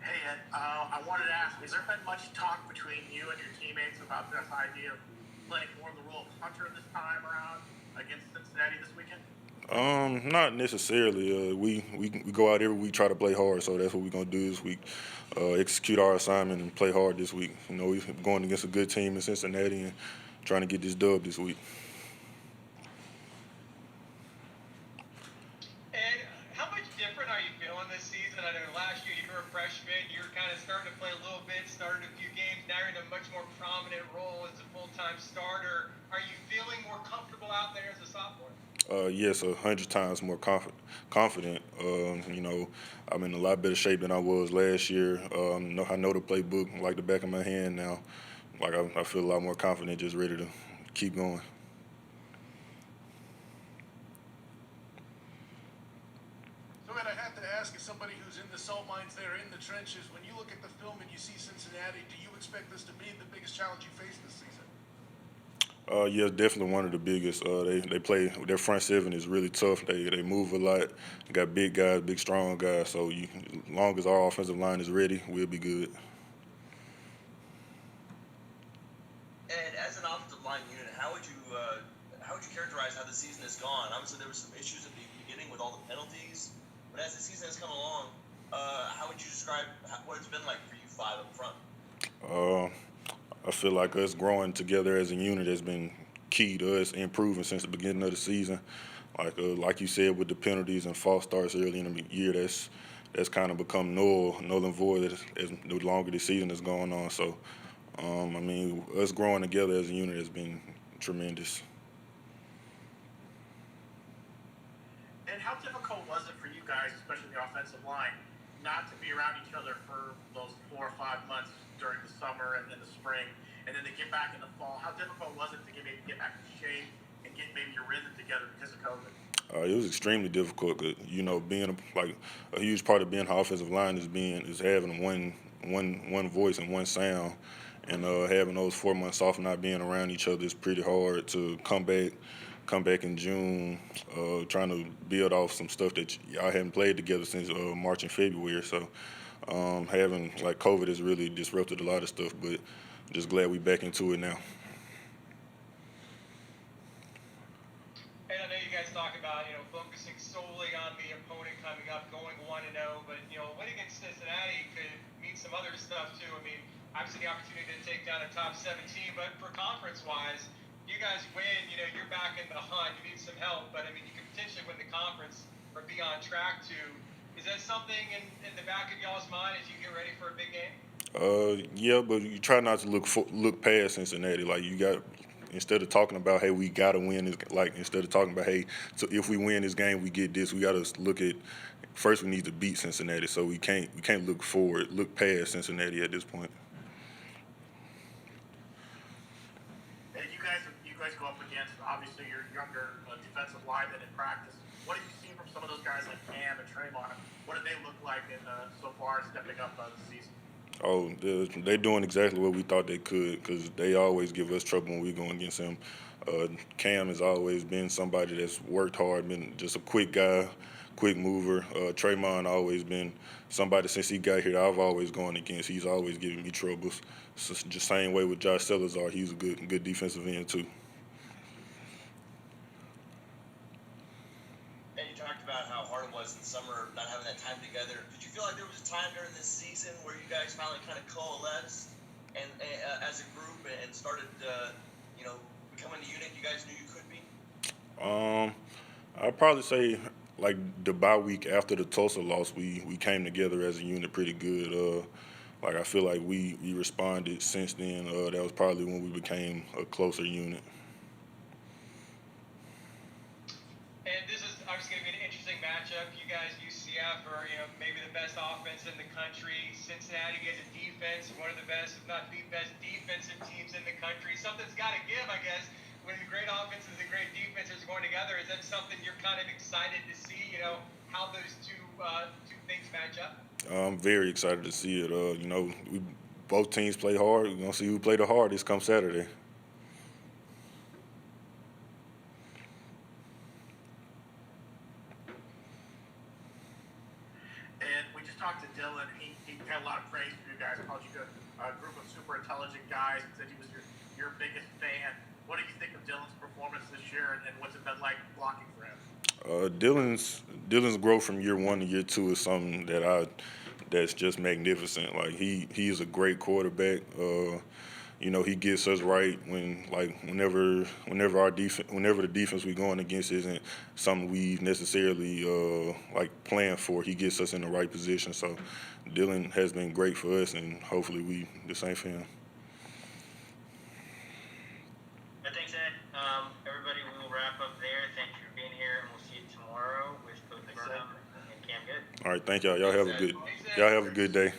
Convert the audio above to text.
Hey, Ed, I wanted to ask, has there been much talk between you and your teammates about this idea of playing more of the role of punter this time around against Cincinnati this weekend? Not necessarily. We go out every week, try to play hard. So that's what we're gonna do this week. Execute our assignment and play hard this week. You know, we're going against a good team in Cincinnati and trying to get this dub this week. And how much different are you feeling this season? I know last year you were a freshman, you were kind of starting to play a little bit, started a few games. Now you're in a much more prominent role as a full-time starter. Are you feeling more comfortable out there as a sophomore? Yes, 100 times more confident. You know, I'm in a lot better shape than I was last year. I know the playbook like the back of my hand now. Like I feel a lot more confident, just ready to keep going. So, Ed, I have to ask, as somebody who's in the salt mines there, in the trenches, when you look at the film and you see Cincinnati, do you expect this to be the biggest challenge you face this season? Yeah, definitely one of the biggest. They play their front seven is really tough. They move a lot. They got big guys, big strong guys. So as long as our offensive line is ready, we'll be good. And as an offensive line unit, how would you characterize how the season has gone? Obviously, there were some issues at the beginning with all the penalties, but as the season has come along, how would you describe what it's been like for you five up front? Uh, I feel like us growing together as a unit has been key to us improving since the beginning of the season. Like you said, with the penalties and false starts early in the year, that's kind of become null and void as the longer the season is going on. So, I mean, us growing together as a unit has been tremendous. And how difficult was it for you guys, especially the offensive line, not to be around each other for those 4 or 5 months during the summer and then the spring, and then to get back in the fall? How difficult was it to maybe get back in shape and get maybe your rhythm together because of COVID? It was extremely difficult. 'Cause, you know, like a huge part of being an offensive line is having one voice and one sound, and having those 4 months off, not being around each other is pretty hard to come back in June, trying to build off some stuff that y'all hadn't played together since March and February. So having like COVID has really disrupted a lot of stuff, but just glad we back into it now. And I know you guys talk about, focusing solely on the opponent coming up, going 1-0, but, winning against Cincinnati could mean some other stuff too. I mean, obviously the opportunity to take down a top 17, but for conference-wise, you guys win, you're back in the hunt. You need some help, but I mean, you could potentially win the conference or be on track to. Is that something in the back of y'all's mind as you get ready for a big game? Yeah, but you try not to look past Cincinnati. Like you got instead of talking about hey we gotta win this, like instead of talking about hey, so if we win this game we get this. We gotta look at first we need to beat Cincinnati. So we can't look past Cincinnati at this point. And you guys go up against obviously your younger defensive linemen in practice. What have you seen from some of those guys like Cam and Tremont? What do they look like in so far stepping up this season? Oh, they doing exactly what we thought they could because they always give us trouble when we go against them. Cam has always been somebody that's worked hard, been just a quick guy, quick mover. Tremont always been somebody since he got here. I've always gone against. He's always giving me troubles. So it's just same way with Josh Salazar. He's a good defensive end too. And you talked about how hard it was in the summer not having that time together. Did you feel like there was a time during this season where you guys finally kind of coalesced and as a group and started, becoming the unit you guys knew you could be? Um, I'd probably say like the bye week after the Tulsa loss, we came together as a unit pretty good. Like I feel like we responded since then. That was probably when we became a closer unit. And this is obviously going to be an interesting matchup. You guys, UCF, are maybe the best offense in the country. Cincinnati has a defense, one of the best, if not the best, defensive teams in the country. Something's got to give, I guess, when the great offenses and great defenses are going together. Is that something you're kind of excited to see? How those two things match up. I'm very excited to see it. We both teams play hard. We're gonna see who play the hardest come Saturday. And we just talked to Dillons. and he had a lot of praise for you guys. Called you a group of super intelligent guys. Said he was your biggest fan. What do you think of Dillons' performance this year, and what's it been like blocking for him? Dillons' growth from year 1 to year 2 is something that's just magnificent. Like he is a great quarterback. He gets us right whenever the defense we going against isn't something we necessarily plan for. He gets us in the right position. So Dillon has been great for us, and hopefully we the same for him. Thanks, Ed. Everybody, we will wrap up there. Thank you for being here, and we'll see you tomorrow with Coach Burnham and Cam Good. All right, thank y'all. Y'all have a good day.